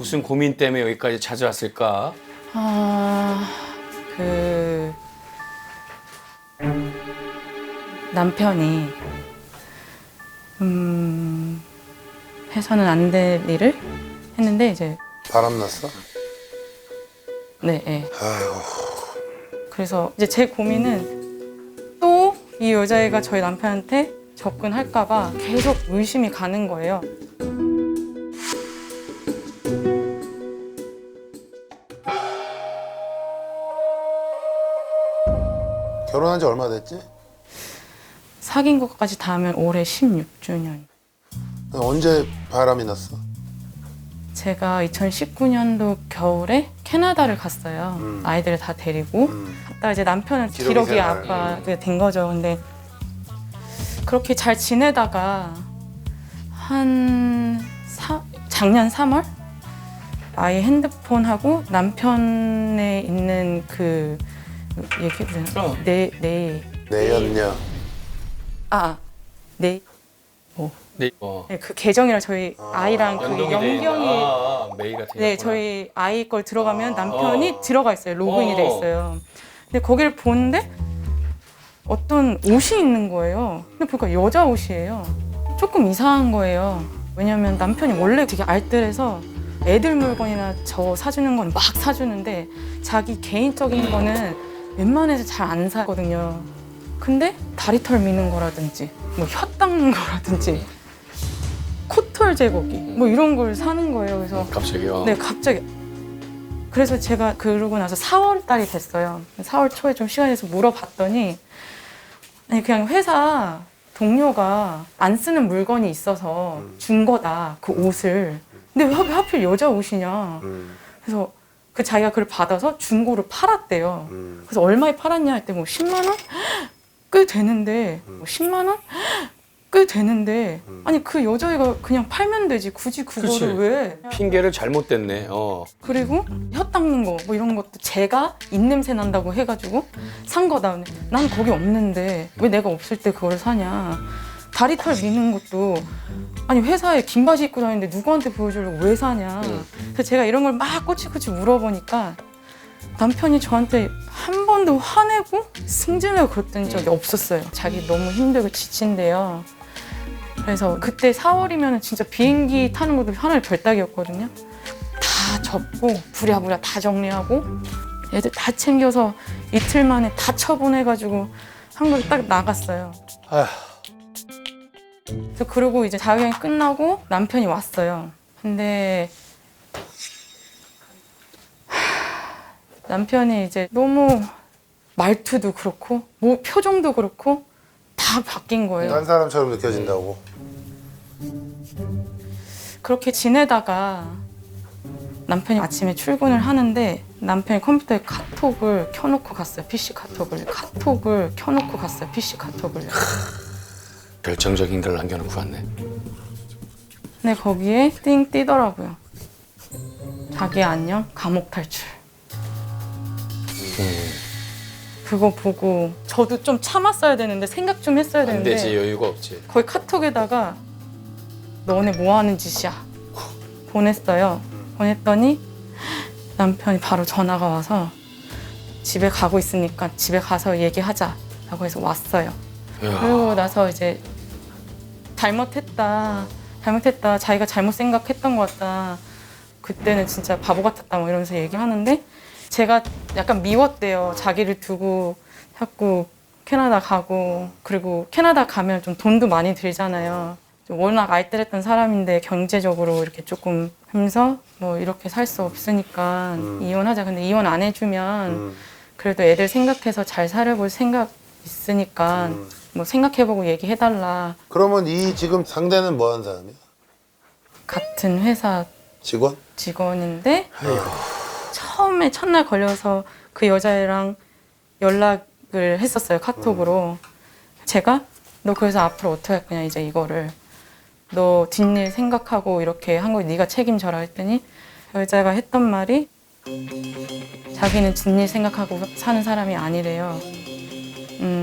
무슨 고민 때문에 여기까지 찾아왔을까? 그 남편이 해서는 안 될 일을 했는데 이제 바람났어? 네, 네. 아이고. 그래서 이제 제 고민은 또 이 여자애가 저희 남편한테 접근할까봐 계속 의심이 가는 거예요. 결혼한 지 얼마 됐지? 사귄 것까지 다 하면 올해 16주년. 언제 바람이 났어? 제가 2019년도 겨울에 캐나다를 갔어요. 아이들을 다 데리고. 갔다 이제 남편은 기러기 기러기 생활. 아빠가 된 거죠. 근데 그렇게 잘 지내다가 작년 3월 아이 핸드폰하고 남편에 있는 그 얘기를 내연녀. 네. 네, 그 계정이랑 저희 아이랑 그 연동이 연경이 메일 같은 네, 저희 아이 걸 들어가면 남편이 들어가 있어요. 로그인이 돼 있어요. 근데 거기를 보는데 어떤 옷이 있는 거예요. 근데 보니까 여자 옷이에요. 조금 이상한 거예요. 왜냐면 남편이 원래 되게 알뜰해서 애들 물건이나 저 사주는 건 막 사주는데 자기 개인적인 거는 웬만해서 잘 안 사거든요. 근데 다리털 미는 거라든지 뭐 혀 닦는 거라든지 코털 제거기 뭐 이런 걸 사는 거예요. 그래서 갑자기요? 네, 갑자기. 그래서 제가 그러고 나서 4월 달이 됐어요. 4월 초에 좀 시간이 돼서 물어봤더니 아니 그냥 회사 동료가 안 쓰는 물건이 있어서 준 거다, 그 옷을. 근데 왜 하필 여자 옷이냐. 그래서 그 자기가 그걸 받아서 중고로 팔았대요. 그래서 얼마에 팔았냐 할 때 뭐 10만 원? 꽤 되는데 뭐 10만 원? 꽤 되는데 아니 그 여자애가 그냥 팔면 되지 굳이 그거를 그치. 왜. 핑계를 잘못 댔네. 그리고 혀 닦는 거 뭐 이런 것도 제가 입냄새 난다고 해가지고 산 거다. 근데 난 거기 없는데 왜 내가 없을 때 그걸 사냐. 다리털 미는 것도 아니 회사에 긴 바지 입고 다니는데 누구한테 보여주려고 왜 사냐. 그래서 제가 이런 걸 막 꼬치꼬치 물어보니까 남편이 저한테 한 번도 화내고 승진하고 그랬던 적이 없었어요. 자기 너무 힘들고 지친대요. 그래서 그때 4월이면 진짜 비행기 타는 것도 하나의 별따기였거든요. 다 접고 부랴부랴 다 정리하고 애들 다 챙겨서 이틀 만에 다 처분해가지고 한국에 딱 나갔어요. 아휴. 그래서 그러고 이제 자유여행 끝나고 남편이 왔어요. 근데 남편이 이제 너무 말투도 그렇고 뭐 표정도 그렇고 다 바뀐 거예요. 딴 사람처럼 느껴진다고. 그렇게 지내다가 남편이 아침에 출근을 하는데 남편이 컴퓨터에 카톡을 켜놓고 갔어요. PC 카톡을 켜놓고 갔어요. PC 카톡을. 결정적인 걸 남겨놓고 왔네. 근데 거기에 띵 뜨더라고요. 자기 안녕 감옥 탈출. 그거 보고 저도 좀 참았어야 되는데 생각 좀 했어야 안 되는데 되지, 여유가 없지. 거의 카톡에다가 너네 뭐 하는 짓이야 보냈어요. 보냈더니 남편이 바로 전화가 와서 집에 가고 있으니까 집에 가서 얘기하자라고 해서 왔어요. 이야. 그리고 나서 이제 잘못했다 자기가 잘못 생각했던 것 같다. 그때는 진짜 바보 같았다 뭐 이러면서 얘기하는데 제가 약간 미웠대요. 자기를 두고 자꾸 캐나다 가고 그리고 캐나다 가면 좀 돈도 많이 들잖아요. 좀 워낙 알뜰했던 사람인데 경제적으로 이렇게 조금 하면서 뭐 이렇게 살 수 없으니까 이혼하자. 근데 이혼 안 해주면 그래도 애들 생각해서 잘 살아볼 생각 있으니까 뭐 생각해보고 얘기해달라. 그러면 이 지금 상대는 뭐 하는 사람이야? 같은 회사 직원? 직원인데 처음에 첫날 걸려서 그 여자애랑 연락을 했었어요. 카톡으로. 제가 너 그래서 앞으로 어떻게 할 거냐 이제 이거를. 너 뒷일 생각하고 이렇게 한 거 네가 책임져라 했더니 여자가 했던 말이 자기는 뒷일 생각하고 사는 사람이 아니래요.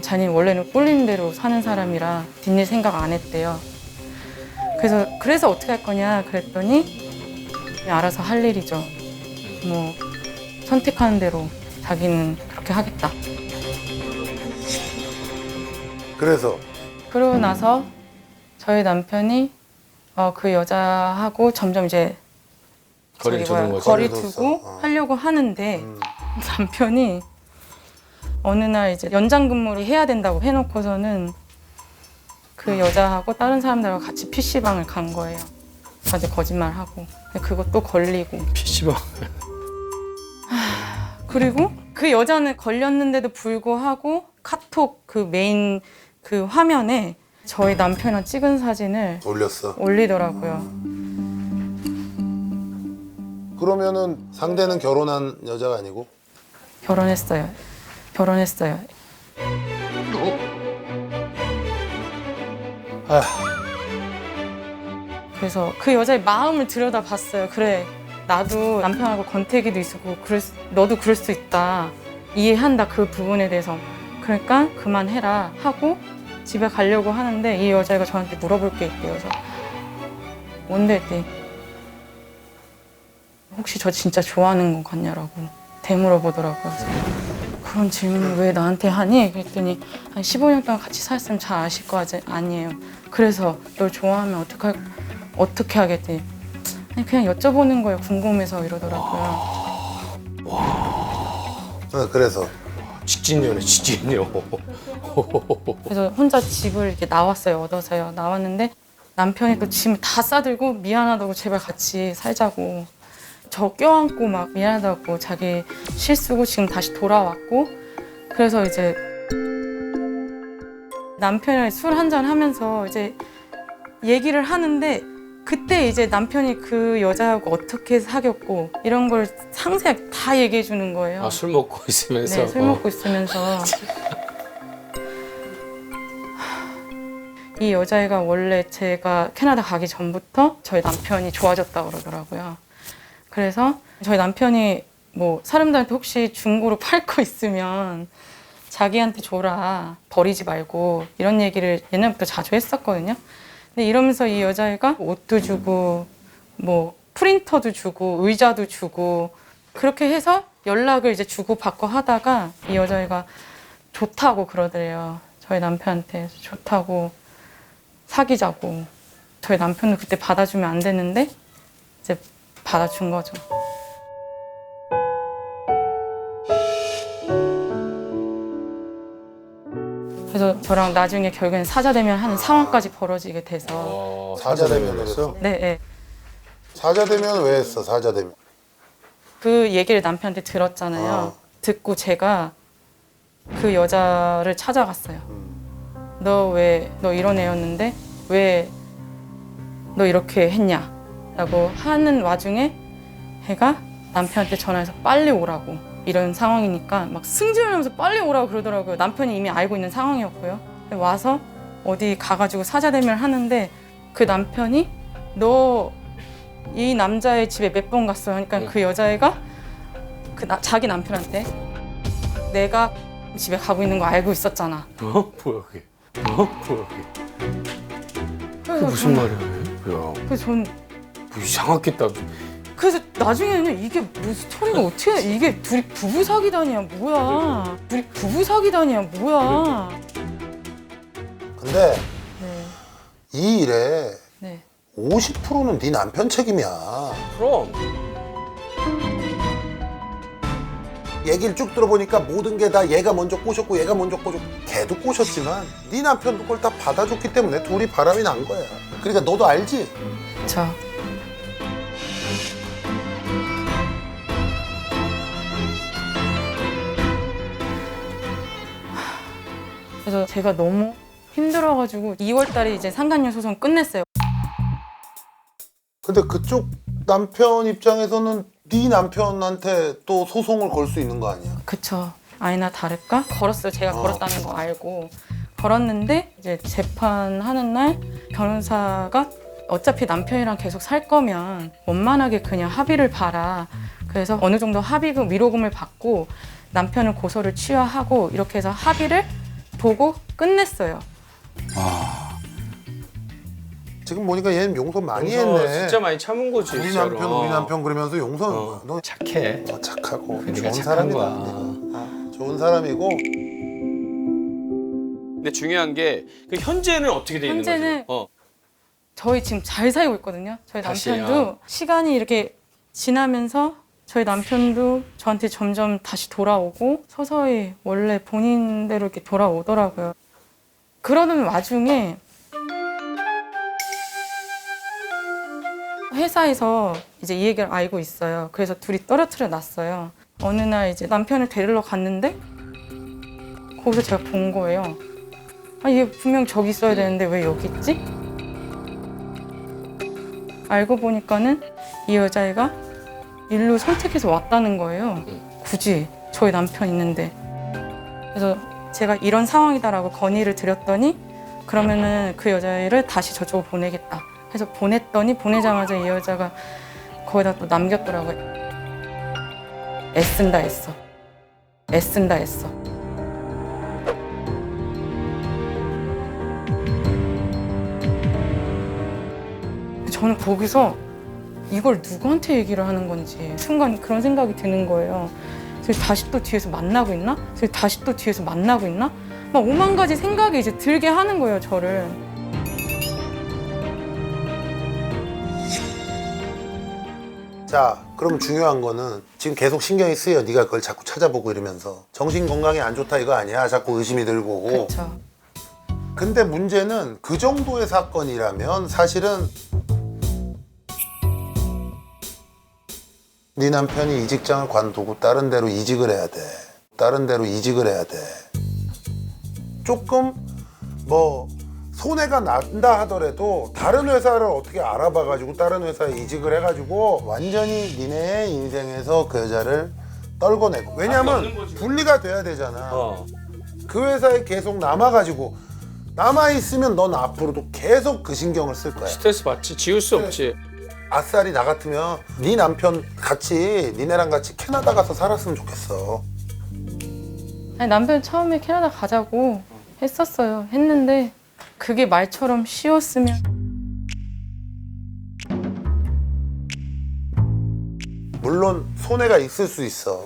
자기는 원래는 꿀린 대로 사는 사람이라 뒷일 생각 안 했대요. 그래서 어떻게 할 거냐 그랬더니 그냥 알아서 할 일이죠. 뭐 선택하는 대로 자기는 그렇게 하겠다. 그래서 그러고 나서 저희 남편이 그 여자하고 점점 이제 거리를 저기 뭐야, 두는 거지. 거리 거리를 두고 뒀어. 하려고 하는데 남편이 어느 날 이제 연장 근무를 해야 된다고 해놓고서는 그 여자하고 다른 사람들과 같이 PC방을 간 거예요. 다들 거짓말하고. 근데 그것도 걸리고. PC방. 그리고 그 여자는 걸렸는데도 불구하고 카톡 그 메인 그 화면에 저희 남편이랑 찍은 사진을 올렸어. 올리더라고요. 그러면은 상대는 결혼한 여자가 아니고? 결혼했어요. 결혼했어요. 아, 그래서 그 여자의 마음을 들여다봤어요. 그래, 나도 남편하고 권태기도 있었고 너도 그럴 수 있다. 이해한다, 그 부분에 대해서. 그러니까 그만해라 하고 집에 가려고 하는데 이 여자애가 저한테 물어볼 게 있대요. 그래서 뭔데 했더니 혹시 저 진짜 좋아하는 것 같냐라고 되물어보더라고요. 그래서 그런 질문을 왜 나한테 하니? 그랬더니 한 15년 동안 같이 살았으면 잘 아실 거 아니에요. 그래서 널 좋아하면 어떻게 하겠대? 아니 그냥 여쭤보는 거예요. 궁금해서 이러더라고요. 그래서 직진녀네, 직진녀. 그래서 혼자 집을 이렇게 나왔어요. 얻어서요. 나왔는데 남편이 또 짐을 다 싸들고 미안하다고 제발 같이 살자고. 저 껴안고 막 미안하다고 자기 실수고 지금 다시 돌아왔고. 그래서 이제 남편이랑 술 한잔 하면서 이제 얘기를 하는데 그때 이제 남편이 그 여자하고 어떻게 사귀었고 이런 걸 상세하게 다 얘기해 주는 거예요. 아, 술 먹고 있으면서. 네, 술 먹고 있으면서. 이 여자애가 원래 제가 캐나다 가기 전부터 저희 남편이 좋아졌다고 그러더라고요. 그래서 저희 남편이 뭐 사람들한테 혹시 중고로 팔 거 있으면 자기한테 줘라, 버리지 말고 이런 얘기를 옛날부터 자주 했었거든요. 근데 이러면서 이 여자애가 옷도 주고 뭐 프린터도 주고 의자도 주고 그렇게 해서 연락을 이제 주고받고 하다가 이 여자애가 좋다고 그러더래요. 저희 남편한테 좋다고 사귀자고. 저희 남편은 그때 받아주면 안 되는데 이제 받아준 거죠. 그래서 저랑 나중에 결국엔 사자대면 하는 상황까지 벌어지게 돼서 사자대면을 했어? 네, 네. 사자대면 왜 했어? 사자대면. 그 얘기를 남편한테 들었잖아요. 듣고 제가 그 여자를 찾아갔어요. 너 이런 애였는데 왜 너 이렇게 했냐? 라고 하는 와중에 걔가 남편한테 전화해서 빨리 오라고. 이런 상황이니까 막 승질하면서 빨리 오라고 그러더라고요. 남편이 이미 알고 있는 상황이었고요. 와서 어디 가가지고 사자대면을 하는데 그 남편이 너 이 남자의 집에 몇 번 갔어? 하니까 그 여자애가 자기 남편한테 내가 집에 가고 있는 거 알고 있었잖아. 뭐야 그게? 뭐야 그게? 그게 무슨 말이야? 야, 그래서 전 뭐 이상하겠다. 그래서 나중에는 이게 무슨 스토리가 어떻게 이게 둘이 부부 사귀다니야 뭐야? 둘이 부부 사귀다니야 뭐야? 근데 네, 이 일에 네. 50%는 네 남편 책임이야. 그럼. 얘기를 쭉 들어보니까 모든 게 다 얘가 먼저 꼬셨고 얘가 먼저 꼬셨고 걔도 꼬셨지만 네 남편도 그걸 다 받아줬기 때문에 둘이 바람이 난 거야. 그러니까 너도 알지? 저 그래서 제가 너무 힘들어가지고 2월달에 이제 상간녀 소송 끝냈어요. 근데 그쪽 남편 입장에서는 네 남편한테 또 소송을 걸 수 있는 거 아니야? 그쵸. 아니나 다를까? 걸었어요. 제가 걸었다는 거 알고. 걸었는데 이제 재판하는 날 변호사가 어차피 남편이랑 계속 살 거면 원만하게 그냥 합의를 봐라. 그래서 어느 정도 합의금, 위로금을 받고 남편은 고소를 취하하고 이렇게 해서 합의를 보고 끝냈어요. 지금 보니까 얘는 용서 많이 용서 했네. 진짜 많이 참은 거지. 우리 진짜로. 남편 우리 남편 그러면서 용서하는 거야. 너 착해. 착하고 네가 좋은 착한 사람이다. 거야. 네가. 좋은 사람이고. 근데 중요한 게 그 현재는 어떻게 돼 있는 현재는 거죠? 저희 지금 잘 살고 있거든요. 저희 다시, 남편도 시간이 이렇게 지나면서 저희 남편도 저한테 점점 다시 돌아오고 서서히 원래 본인대로 이렇게 돌아오더라고요. 그러는 와중에 회사에서 이제 이 얘기를 알고 있어요. 그래서 둘이 떨어뜨려 놨어요. 어느 날 이제 남편을 데리러 갔는데 거기서 제가 본 거예요. 아, 얘 분명 저기 있어야 되는데 왜 여기 있지? 알고 보니까는 이 여자애가 일로 선택해서 왔다는 거예요. 굳이 저희 남편 있는데. 그래서 제가 이런 상황이다라고 건의를 드렸더니 그러면은 그 여자애를 다시 저쪽으로 보내겠다. 해서 보냈더니 보내자마자 이 여자가 거기다 또 남겼더라고요. 애쓴다 애써. 애쓴다 애써. 저는 거기서 이걸 누구한테 얘기를 하는 건지 순간 그런 생각이 드는 거예요. 그래서 다시 또 뒤에서 만나고 있나? 그래서 다시 또 뒤에서 만나고 있나? 막 오만 가지 생각이 이제 들게 하는 거예요, 저를. 자, 그럼 중요한 거는 지금 계속 신경이 쓰여. 네가 그걸 자꾸 찾아보고 이러면서 정신 건강에 안 좋다 이거 아니야? 자꾸 의심이 들고. 그렇죠. 근데 문제는 그 정도의 사건이라면 사실은 네 남편이 이 직장을 관두고 다른 데로 이직을 해야 돼. 다른 데로 이직을 해야 돼. 조금 뭐 손해가 난다 하더라도 다른 회사를 어떻게 알아봐가지고 다른 회사에 이직을 해가지고 완전히 니네 인생에서 그 여자를 떨궈내고. 왜냐면 분리가 돼야 되잖아. 그 회사에 계속 남아가지고 남아있으면 넌 앞으로도 계속 그 신경을 쓸 거야. 스트레스 받지. 지울 수 없지. 아싸리 나 같으면 네 남편 같이 니네랑 같이 캐나다 가서 살았으면 좋겠어. 아니, 남편 처음에 캐나다 가자고 했었어요. 했는데 그게 말처럼 쉬웠으면. 물론 손해가 있을 수 있어.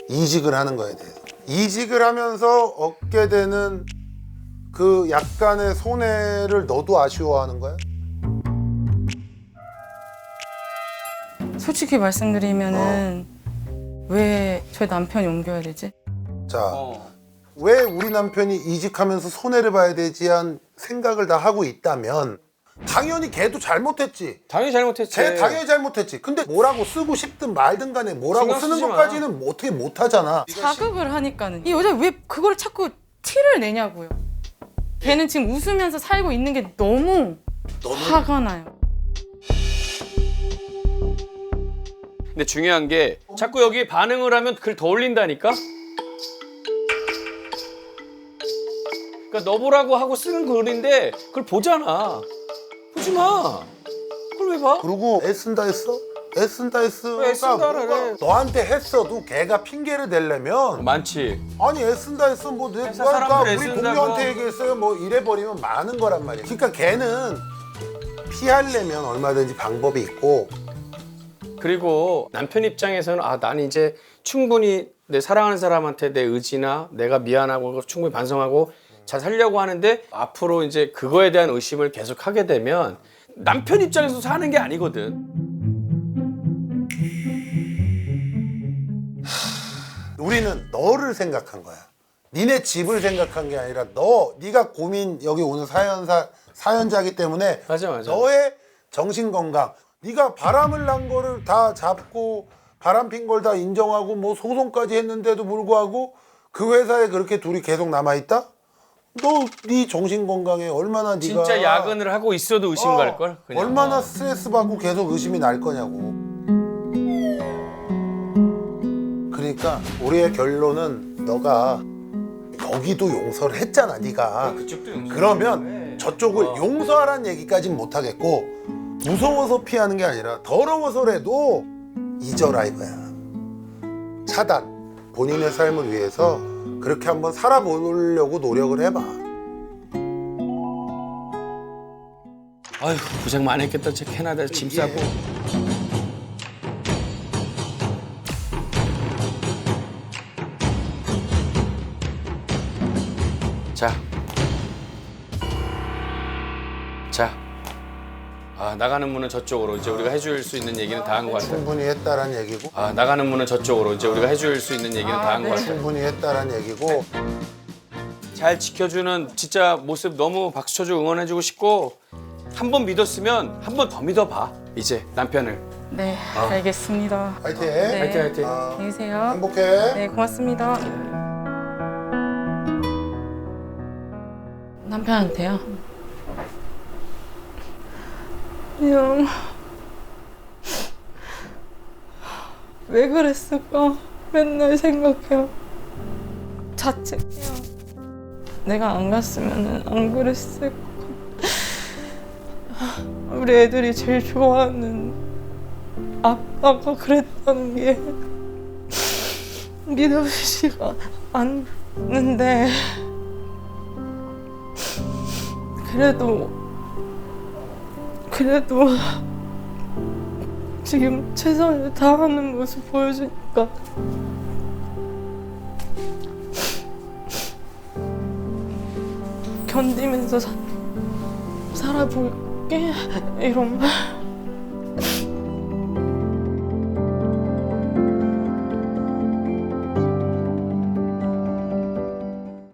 이직을 하는 거에 대해서. 이직을 하면서 얻게 되는 그 약간의 손해를 너도 아쉬워하는 거야? 솔직히 말씀드리면은 왜 저희 남편이 옮겨야 되지? 자, 왜 우리 남편이 이직하면서 손해를 봐야 되지 한 생각을 다 하고 있다면 당연히 걔도 잘못했지. 당연히 잘못했지. 걔 당연히 잘못했지. 근데 뭐라고 쓰고 싶든 말든 간에 뭐라고 신경 쓰는 쓰지 마. 것까지는 뭐 어떻게 못하잖아. 자극을 하니까는 이 여자 왜 그걸 자꾸 티를 내냐고요. 걔는 지금 웃으면서 살고 있는 게 너무 화가 나요. 근데 중요한 게 자꾸 여기 반응을 하면 글 더 올린다니까? 그러니까 너 보라고 하고 쓰는 글인데 그걸 보잖아. 보지 마. 그걸 왜 봐? 그리고 애쓴다 했어? 애쓴다 했어. 왜 애쓴다를 해? 너한테 했어도 걔가 핑계를 대려면 많지. 아니 애쓴다 했어 뭐 회사 누가 사람들 우리 애쓴다고. 동료한테 얘기했어요 뭐 이래버리면 많은 거란 말이야. 그러니까 걔는 피하려면 얼마든지 방법이 있고. 그리고 남편 입장에서는 아, 난 이제 충분히 내 사랑하는 사람한테 내 의지나 내가 미안하고 충분히 반성하고 잘 살려고 하는데 앞으로 이제 그거에 대한 의심을 계속 하게 되면 남편 입장에서 사는 게 아니거든. 우리는 너를 생각한 거야. 니네 집을 생각한 게 아니라 네가 고민 여기 오는 사연자이기 때문에 맞아. 너의 정신 건강. 네가 바람을 난 거를 다 잡고 바람 핀 걸 다 인정하고 뭐 소송까지 했는데도 불구하고 그 회사에 그렇게 둘이 계속 남아 있다? 너 네 정신 건강에 얼마나 네가 진짜 야근을 하고 있어도 의심 갈 걸. 얼마나 스트레스 받고 계속 의심이 날 거냐고. 그러니까 우리의 결론은 너가 여기도 용서를 했잖아, 네가. 그쪽도 용서. 그러면 저쪽을 용서하라는 얘기까지는 못 하겠고 무서워서 피하는 게 아니라 더러워서라도 잊어라 이거야. 차단. 본인의 삶을 위해서 그렇게 한번 살아보려고 노력을 해봐. 아휴 고생 많이 했겠다. 저 캐나다에서 짐 싸고. 자. 자. 아, 나가는 문은 저쪽으로. 이제 우리가 해줄 수 있는 얘기는 다 한 것 같아. 충분히 했다란 얘기고. 아, 나가는 문은 저쪽으로. 이제 우리가 해줄 수 있는 얘기는 다 한 것 같아. 충분히 했다란 얘기고. 잘 지켜주는 진짜 모습 너무 박수 쳐주고 응원해주고 싶고 한 번 믿었으면 한 번 더 믿어봐. 이제 남편을. 네, 알겠습니다. 화이팅. 네. 화이팅 화이팅. 안녕히 계세요. 행복해. 네, 고맙습니다. 남편한테요. 그냥 왜 그랬을까 맨날 생각해요. 자책해요. 내가 안 갔으면 안 그랬을 것 같아. 우리 애들이 제일 좋아하는 아빠가 그랬다는 게 믿어지지가 않는데 그래도 지금 최선을 다하는 모습 보여주니까 견디면서 살아볼게 이런 말